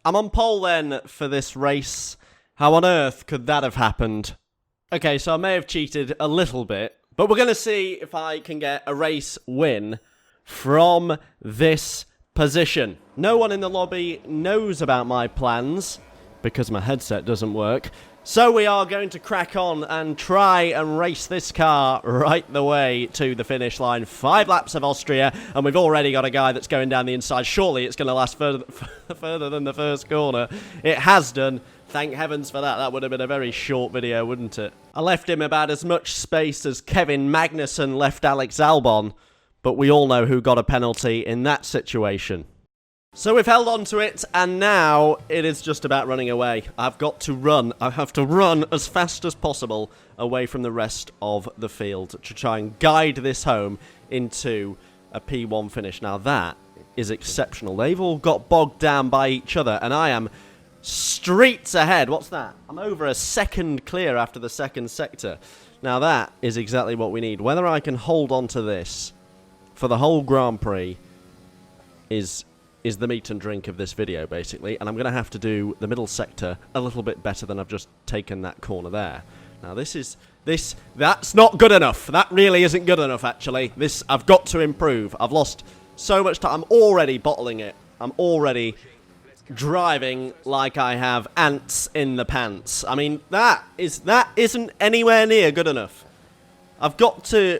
I'm on pole then for this race. How on earth could that have happened? Okay, so I may have cheated a little bit, but we're going to see if I can get a race win from this position. No one in the lobby knows about my plans because my headset doesn't work. So we are going to crack on and try and race this car right the way to the finish line. 5 laps of Austria, and we've already got a guy that's going down the inside. Surely it's going to last further than the first corner. It has done. Thank heavens for that. That would have been a very short video, wouldn't it? I left him about as much space as Kevin Magnussen left Alex Albon, but we all know who got a penalty in that situation. So we've held on to it, and now it is just about running away. I've got to run. I have to run as fast as possible away from the rest of the field to try and guide this home into a P1 finish. Now that is exceptional. They've all got bogged down by each other, and I am streets ahead. What's that? I'm over a second clear after the second sector. Now that is exactly what we need. Whether I can hold on to this for the whole Grand Prix is the meat and drink of this video, basically, and I'm going to have to do the middle sector a little bit better than I've just taken that corner there. Now that's not good enough. That really isn't good enough, actually. I've got to improve. I've lost so much time. I'm already bottling it. I'm already driving like I have ants in the pants. I mean, that isn't anywhere near good enough. I've got to,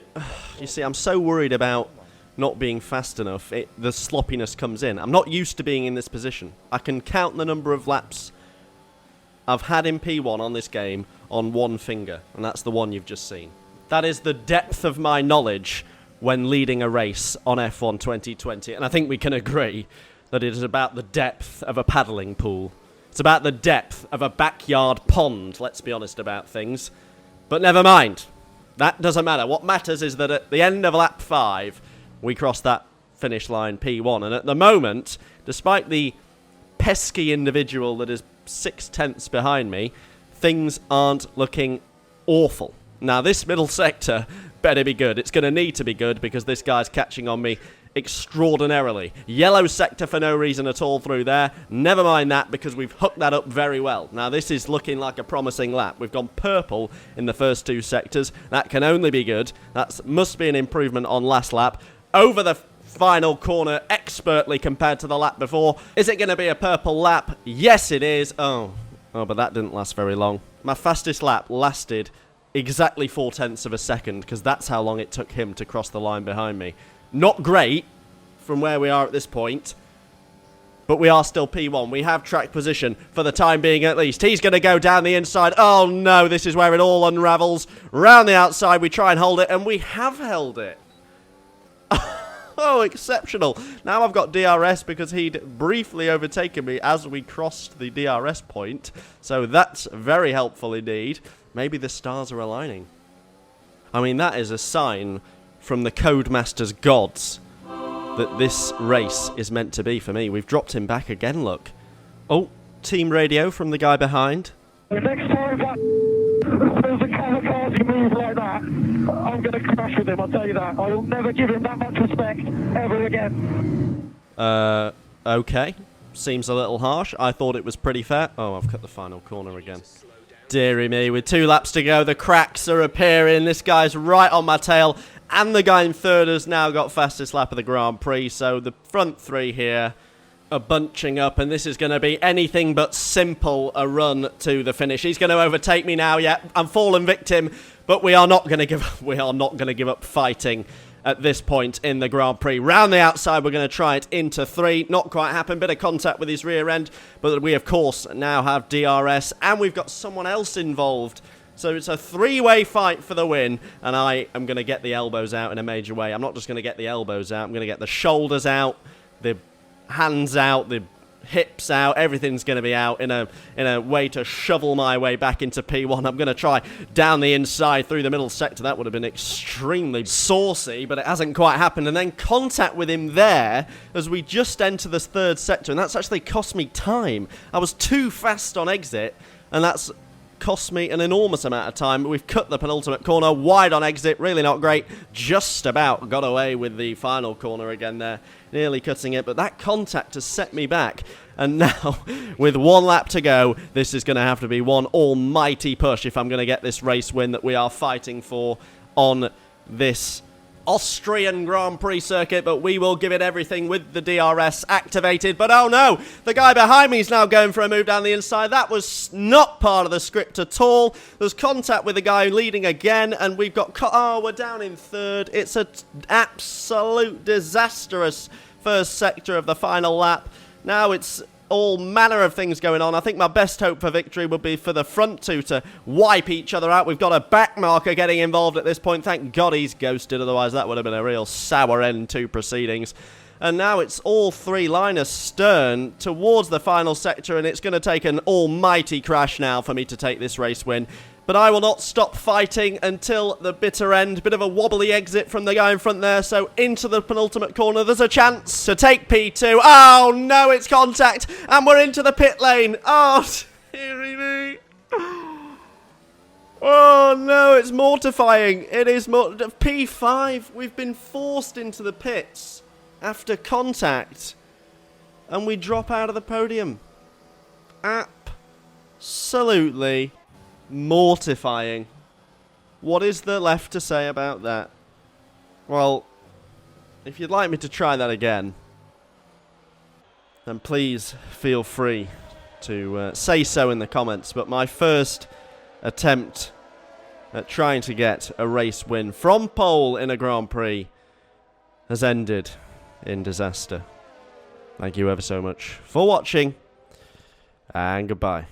you see, I'm so worried about not being fast enough, the sloppiness comes in. I'm not used to being in this position. I can count the number of laps I've had in P1 on this game on one finger, and that's the one you've just seen. That is the depth of my knowledge when leading a race on F1 2020, and I think we can agree that it is about the depth of a paddling pool. It's about the depth of a backyard pond, let's be honest about things. But never mind. That doesn't matter. What matters is that at the end of lap 5, we crossed that finish line P1, and at the moment, despite the pesky individual that is 6/10 behind me, things aren't looking awful. Now, this middle sector better be good. It's going to need to be good because this guy's catching on me extraordinarily. Yellow sector for no reason at all through there. Never mind that because we've hooked that up very well. Now, this is looking like a promising lap. We've gone purple in the first 2 sectors. That can only be good. That must be an improvement on last lap. Over the final corner expertly compared to the lap before. Is it going to be a purple lap? Yes, it is. Oh, but that didn't last very long. My fastest lap lasted exactly 0.4 of a second because that's how long it took him to cross the line behind me. Not great from where we are at this point, but we are still P1. We have track position for the time being at least. He's going to go down the inside. Oh no, this is where it all unravels. Round the outside, we try and hold it, and we have held it. Oh, exceptional. Now I've got DRS because he'd briefly overtaken me as we crossed the DRS point. So that's very helpful indeed. Maybe the stars are aligning. I mean, that is a sign from the Codemasters gods that this race is meant to be for me. We've dropped him back again, look. Oh, team radio from the guy behind. The next time there's a kamikaze move like that, I'm going to crash with him, I'll tell you that. I will never give him that much respect ever again. Okay. Seems a little harsh. I thought it was pretty fair. Oh, I've cut the final corner again. Deary me, with 2 laps to go, the cracks are appearing. This guy's right on my tail. And the guy in third has now got fastest lap of the Grand Prix. So the front 3 here are bunching up, and this is going to be anything but simple a run to the finish. He's going to overtake me now. Yeah, I'm fallen victim, but we are not going to give up. We are not going to give up fighting at this point in the Grand Prix. Round the outside, we're going to try it into 3. Not quite happened. Bit of contact with his rear end, but we of course now have DRS, and we've got someone else involved. So it's a 3-way fight for the win, and I am going to get the elbows out in a major way. I'm not just going to get the elbows out. I'm going to get the shoulders out, the hands out, the hips out. Everything's going to be out in a way to shovel my way back into P1. I'm going to try down the inside through the middle sector. That would have been extremely saucy, but it hasn't quite happened. And then contact with him there as we just enter this 3rd sector, and that's actually cost me time. I was too fast on exit, and that's cost me an enormous amount of time. We've cut the penultimate corner, wide on exit, really not great. Just about got away with the final corner again there, nearly cutting it, but that contact has set me back. And now, with 1 lap to go, this is going to have to be one almighty push if I'm going to get this race win that we are fighting for on this Austrian Grand Prix circuit, but we will give it everything with the DRS activated. But oh no, the guy behind me is now going for a move down the inside. That was not part of the script at all. There's contact with the guy leading again, and we've got... oh, we're down in third. It's an absolute disastrous first sector of the final lap. Now it's all manner of things going on. I think my best hope for victory would be for the front two to wipe each other out. We've got a back marker getting involved at this point. Thank God he's ghosted, otherwise that would have been a real sour end to proceedings. And now it's all three liners stern towards the final sector, and it's going to take an almighty crash now for me to take this race win. But I will not stop fighting until the bitter end. Bit of a wobbly exit from the guy in front there, so into the penultimate corner. There's a chance to take P2. Oh, no, it's contact, and we're into the pit lane. Oh, dearie me. Oh, no, it's mortifying. It is P5. We've been forced into the pits after contact, and we drop out of the podium. Absolutely mortifying. What is there left to say about that? Well, if you'd like me to try that again, then please feel free to say so in the comments. But my first attempt at trying to get a race win from pole in a Grand Prix has ended in disaster. Thank you ever so much for watching, and goodbye.